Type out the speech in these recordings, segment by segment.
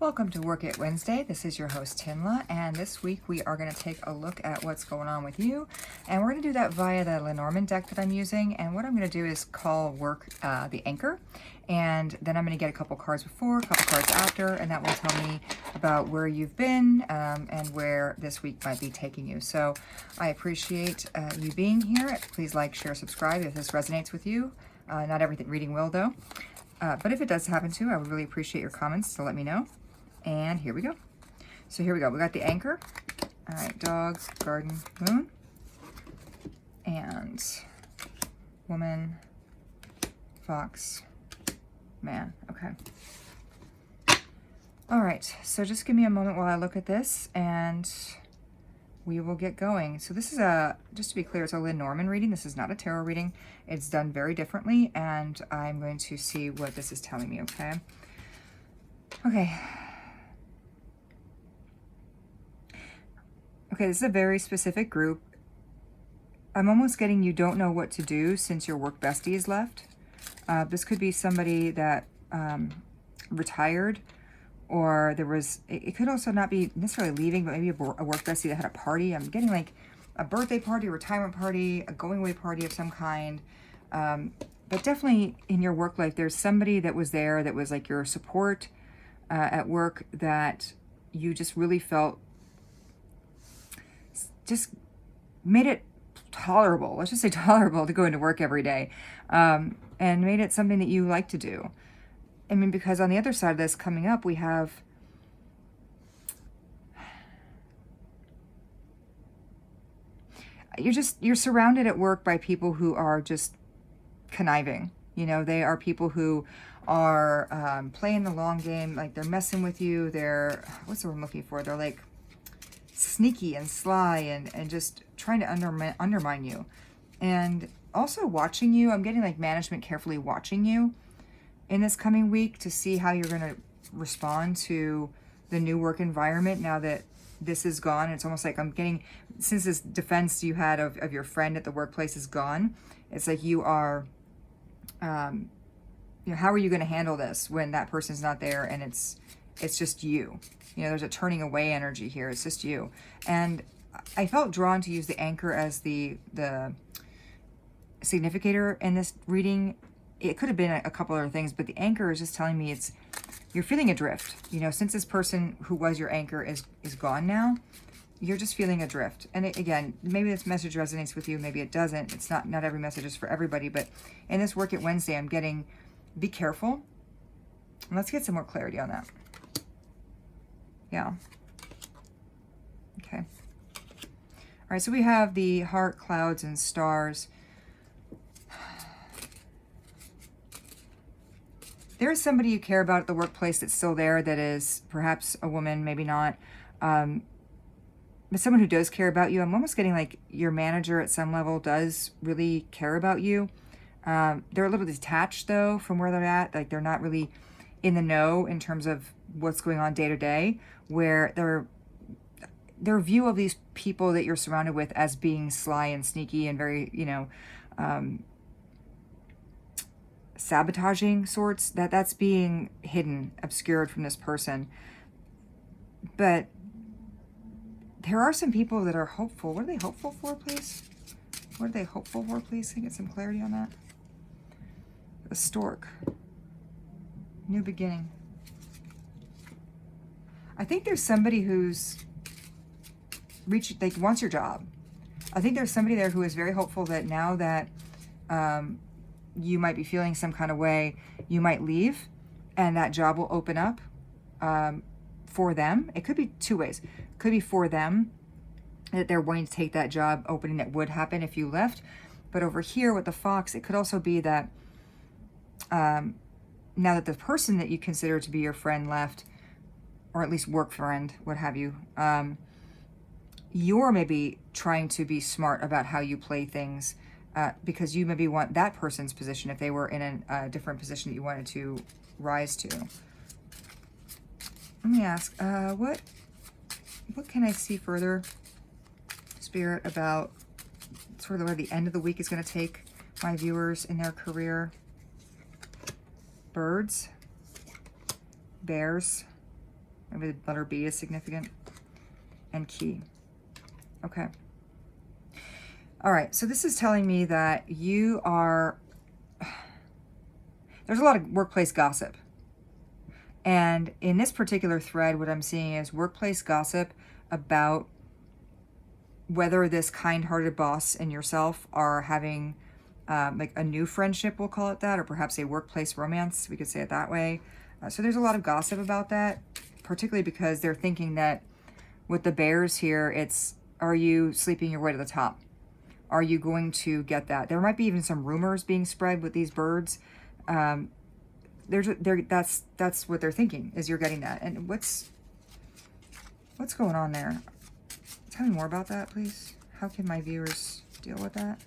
Welcome to Work It Wednesday. This is your host TINLA, and this week we are going to take a look at what's going on with you, and we're going to do that via the Lenormand deck that I'm using. And what I'm going to do is call work the anchor, and then I'm going to get a couple cards before, a couple cards after, and that will tell me about where you've been and where this week might be taking you. So I appreciate you being here. Please like, share, subscribe if this resonates with you. Not everything reading will, though. But if it does happen to, I would really appreciate your comments to let me know. And here we go. So here we go. We got the anchor. All right, dogs, garden, moon, and woman, fox, man. Okay. All right. So just give me a moment while I look at this, and we will get going. So this is just to be clear, it's a Lenormand reading. This is not a tarot reading. It's done very differently, and I'm going to see what this is telling me. Okay. Okay. Okay, this is a very specific group. I'm almost getting you don't know what to do since your work bestie is left. This could be somebody that retired, or there was, it could also not be necessarily leaving, but maybe a work bestie that had a party. I'm getting like a birthday party, a retirement party, a going away party of some kind. But definitely in your work life, there's somebody that was there that was like your support at work that you just really felt just made it tolerable. Let's just say tolerable to go into work every day, and made it something that you like to do. I mean, because on the other side of this coming up, we have you're surrounded at work by people who are just conniving. You know, they are people who are playing the long game, like they're messing with you. They're, what's the word I'm looking for? They're like sneaky and sly and just trying to undermine you. And also watching you. I'm getting like management carefully watching you in this coming week to see how you're going to respond to the new work environment now that this is gone. It's almost like I'm getting, since this defense you had of your friend at the workplace is gone, it's like you are, you know, how are you going to handle this when that person's not there and it's just you? You know, there's a turning away energy here. It's just you. And I felt drawn to use the anchor as the significator in this reading. It could have been a couple other things, but the anchor is just telling me you're feeling adrift. You know, since this person who was your anchor is gone now, you're just feeling adrift. And again, maybe this message resonates with you, maybe it doesn't. It's not every message is for everybody, but in this Work It Wednesday, I'm getting, be careful. Let's get some more clarity on that. Yeah. Okay. All right, so we have the heart, clouds, and stars. There is somebody you care about at the workplace that's still there, that is perhaps a woman, maybe not, but someone who does care about you. I'm almost getting like your manager at some level does really care about you. They're a little detached, though, from where they're at. Like, they're not really in the know in terms of what's going on day to day, where their view of these people that you're surrounded with as being sly and sneaky and very, you know, sabotaging sorts, that's being hidden, obscured from this person. But there are some people that are hopeful. What are they hopeful for, please? What are they hopeful for, please? Can I get some clarity on that? The stork. New beginning. I think there's somebody who's wants your job. I think there's somebody there who is very hopeful that now that you might be feeling some kind of way, you might leave and that job will open up for them. It could be two ways. It could be for them, that they're wanting to take that job opening that would happen if you left. But over here with the fox, it could also be that now that the person that you consider to be your friend left, or at least work friend, what have you, you're maybe trying to be smart about how you play things, because you maybe want that person's position if they were in a different position that you wanted to rise to. Let me ask, what can I see further, Spirit, about sort of where the end of the week is going to take my viewers in their career? Birds, bears, Maybe the letter B is significant. And key. Okay. All right, so this is telling me that you are, there's a lot of workplace gossip. And in this particular thread, what I'm seeing is workplace gossip about whether this kind-hearted boss and yourself are having like a new friendship, we'll call it that, or perhaps a workplace romance. We could say it that way. So there's a lot of gossip about that, particularly because they're thinking that with the bears here, it's, are you sleeping your way to the top? Are you going to get that? There might be even some rumors being spread with these birds. That's what they're thinking, is you're getting that. And what's going on there? Tell me more about that, please. How can my viewers deal with that?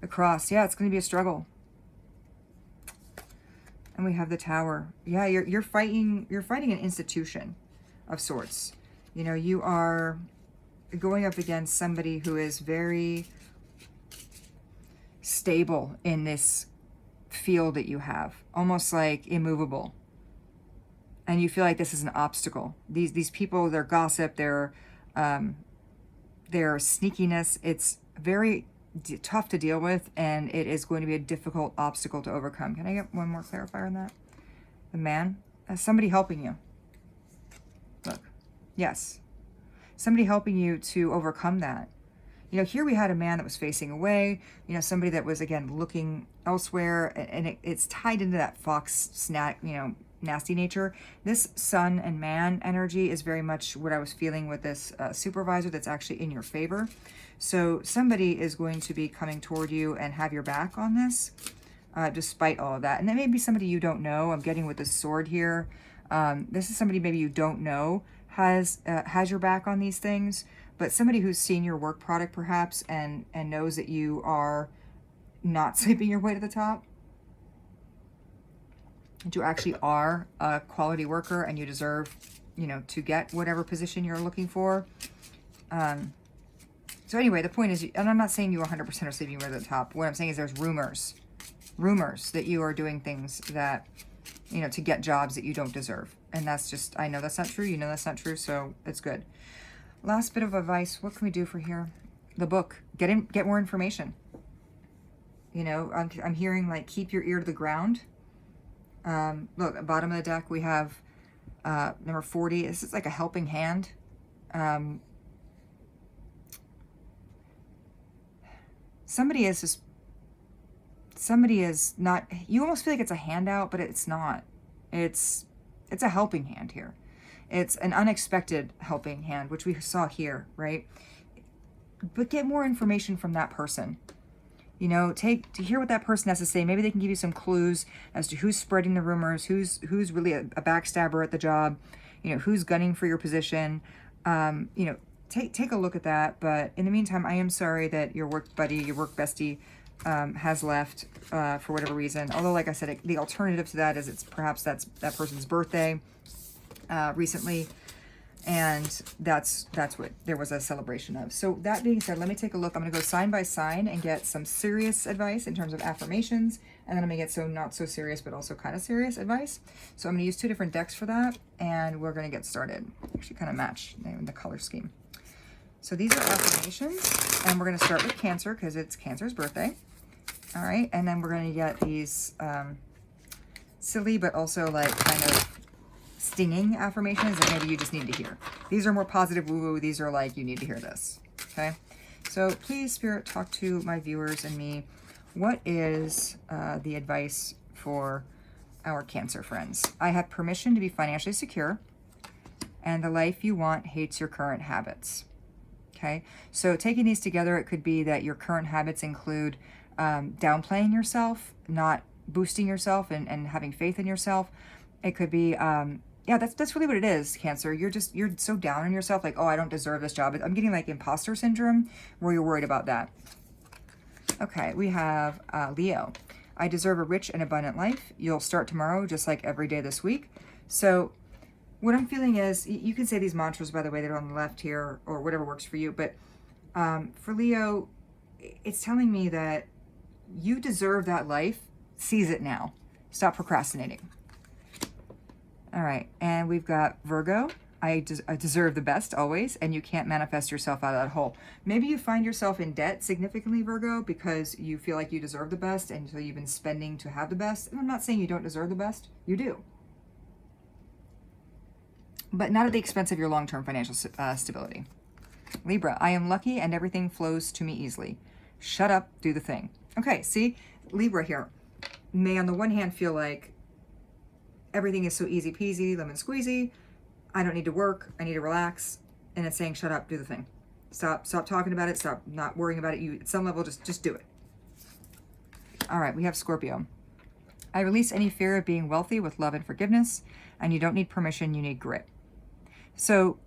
The cross. Yeah, it's going to be a struggle. And we have the Tower. Yeah, you're fighting an institution of sorts. You know, you are going up against somebody who is very stable in this field that you have, almost like immovable. And you feel like this is an obstacle. These people, their gossip, their sneakiness, it's very tough to deal with, and it is going to be a difficult obstacle to overcome. Can I get one more clarifier on that? The Man, somebody helping you. Look, yes, somebody helping you to overcome that. You know, here we had a man that was facing away, you know, somebody that was, again, looking elsewhere, and it's tied into that fox snack, you know, nasty nature. This Sun and Man energy is very much what I was feeling with this supervisor that's actually in your favor. So somebody is going to be coming toward you and have your back on this, despite all of that. And that may be somebody you don't know. I'm getting with this sword here. This is somebody maybe you don't know has your back on these things, but somebody who's seen your work product perhaps and knows that you are not sleeping your way to the top. That you actually are a quality worker and you deserve, you know, to get whatever position you're looking for. So anyway, the point is, and I'm not saying you 100% are sleeping your way to the top. What I'm saying is there's rumors that you are doing things that, you know, to get jobs that you don't deserve. And that's just, I know that's not true. You know that's not true, so it's good. Last bit of advice. What can we do for here? The book. Get more information. You know, I'm hearing like keep your ear to the ground. Look, at the bottom of the deck we have number 40. This is like a helping hand. Somebody is not, you almost feel like it's a handout, but it's not. It's a helping hand here. It's an unexpected helping hand, which we saw here, right? But get more information from that person. You know, to hear what that person has to say. Maybe they can give you some clues as to who's spreading the rumors, who's really a backstabber at the job, you know, who's gunning for your position. You know, take a look at that. But in the meantime, I am sorry that your work buddy, your work bestie, has left for whatever reason. Although, like I said, the alternative to that is it's perhaps that's that person's birthday recently, and that's what there was a celebration of. So that being said, let me take a look. I'm going to go sign by sign and get some serious advice in terms of affirmations, and then I'm going to get so not so serious but also kind of serious advice. So I'm going to use two different decks for that, and we're going to get started. Actually kind of match the color scheme. So these are affirmations, and we're going to start with Cancer because it's Cancer's birthday. All right, and then we're going to get these silly but also like kind of stinging affirmations that maybe you just need to hear. These are more positive woo-woo. These are like, you need to hear this, okay? So please, Spirit, talk to my viewers and me. What is the advice for our Cancer friends? I have permission to be financially secure, and the life you want hates your current habits. Okay, so taking these together, it could be that your current habits include downplaying yourself, not boosting yourself and having faith in yourself. It could be, yeah, that's really what it is, Cancer. You're so down on yourself, like, oh, I don't deserve this job. I'm getting like imposter syndrome where you're worried about that. Okay, we have Leo. I deserve a rich and abundant life. You'll start tomorrow just like every day this week. So what I'm feeling is, you can say these mantras, by the way, that are on the left here, or whatever works for you. But for Leo, it's telling me that you deserve that life. Seize it now. Stop procrastinating. All right, and we've got Virgo. I deserve the best always, and you can't manifest yourself out of that hole. Maybe you find yourself in debt significantly, Virgo, because you feel like you deserve the best, and so you've been spending to have the best. And I'm not saying you don't deserve the best. You do. But not at the expense of your long-term financial stability. Libra, I am lucky and everything flows to me easily. Shut up, do the thing. Okay, see, Libra here may on the one hand feel like everything is so easy peasy, lemon squeezy. I don't need to work. I need to relax. And it's saying, shut up, do the thing. Stop talking about it. Stop not worrying about it. You, at some level, just do it. All right, we have Scorpio. I release any fear of being wealthy with love and forgiveness, and you don't need permission, you need grit. So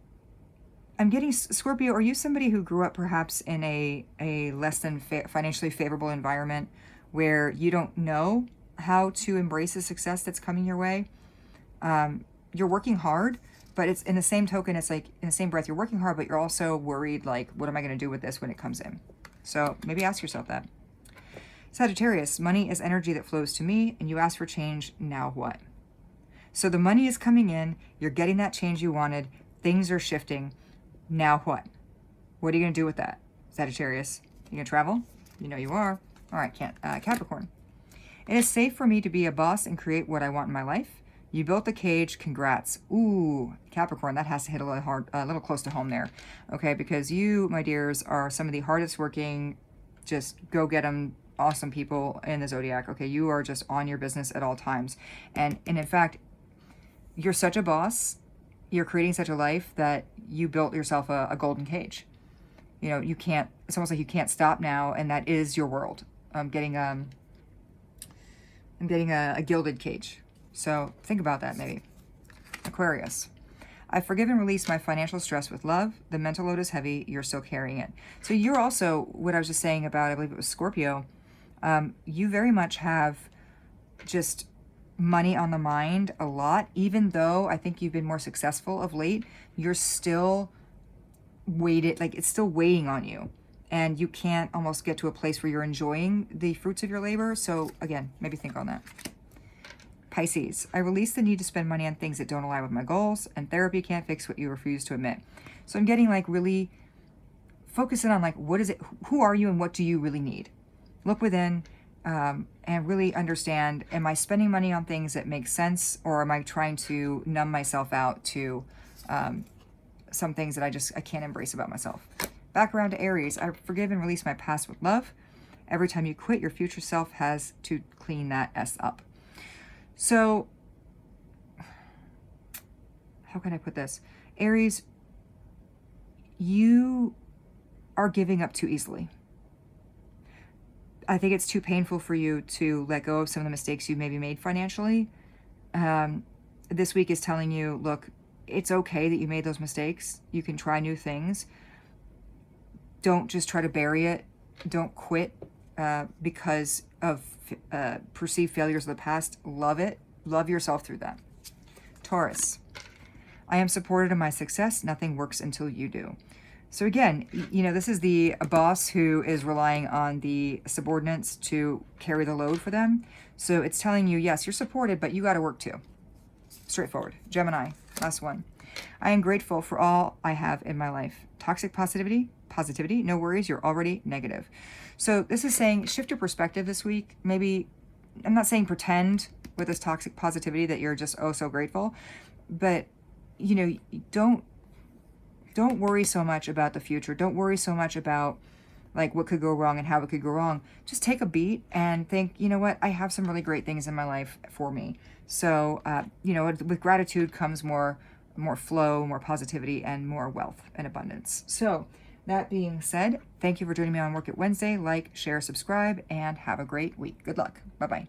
I'm getting, Scorpio, are you somebody who grew up perhaps in a less than financially favorable environment where you don't know how to embrace the success that's coming your way? You're working hard, but it's in the same token, it's like in the same breath, you're working hard, but you're also worried, like, what am I going to do with this when it comes in? So maybe ask yourself that. Sagittarius, money is energy that flows to me, and you ask for change, now what? So the money is coming in, you're getting that change you wanted, things are shifting, now what? What are you going to do with that, Sagittarius? You going to travel? You know you are. All right, Capricorn. It is safe for me to be a boss and create what I want in my life. You built the cage, congrats. Ooh, Capricorn, that has to hit a little hard, a little close to home there. Okay, because you, my dears, are some of the hardest working, just go get them, awesome people in the zodiac. Okay, you are just on your business at all times. And in fact, you're such a boss, you're creating such a life that you built yourself a golden cage. You know, you can't, it's almost like you can't stop now, and that is your world. I'm getting a gilded cage. So think about that maybe. Aquarius. I forgive and release my financial stress with love. The mental load is heavy. You're still carrying it. So you're also, what I was just saying about, I believe it was Scorpio, you very much have just money on the mind a lot. Even though I think you've been more successful of late, you're still weighted, like it's still weighing on you. And you can't almost get to a place where you're enjoying the fruits of your labor. So again, maybe think on that. Pisces, I release the need to spend money on things that don't align with my goals, and therapy can't fix what you refuse to admit. So I'm getting like really focusing on like, what is it, who are you and what do you really need? Look within and really understand, am I spending money on things that make sense, or am I trying to numb myself out to some things that I can't embrace about myself? Back around to Aries, I forgive and release my past with love. Every time you quit, your future self has to clean that S up. So, how can I put this? Aries, you are giving up too easily. I think it's too painful for you to let go of some of the mistakes you maybe made financially. This week is telling you, look, it's okay that you made those mistakes. You can try new things. Don't just try to bury it. Don't quit because of perceived failures of the past. Love it. Love yourself through that. Taurus. I am supported in my success. Nothing works until you do. So again, you know, this is a boss who is relying on the subordinates to carry the load for them. So it's telling you, yes, you're supported, but you got to work too. Straightforward. Gemini. Last one. I am grateful for all I have in my life. Toxic positivity, no worries, you're already negative. So this is saying shift your perspective this week. Maybe, I'm not saying pretend with this toxic positivity that you're just oh so grateful, but you know, don't worry so much about the future. Don't worry so much about like what could go wrong and how it could go wrong. Just take a beat and think, you know what, I have some really great things in my life for me. So you know, with gratitude comes more flow, more positivity, and more wealth and abundance. So that being said, thank you for joining me on Work It Wednesday. Like, share, subscribe, and have a great week. Good luck. Bye-bye.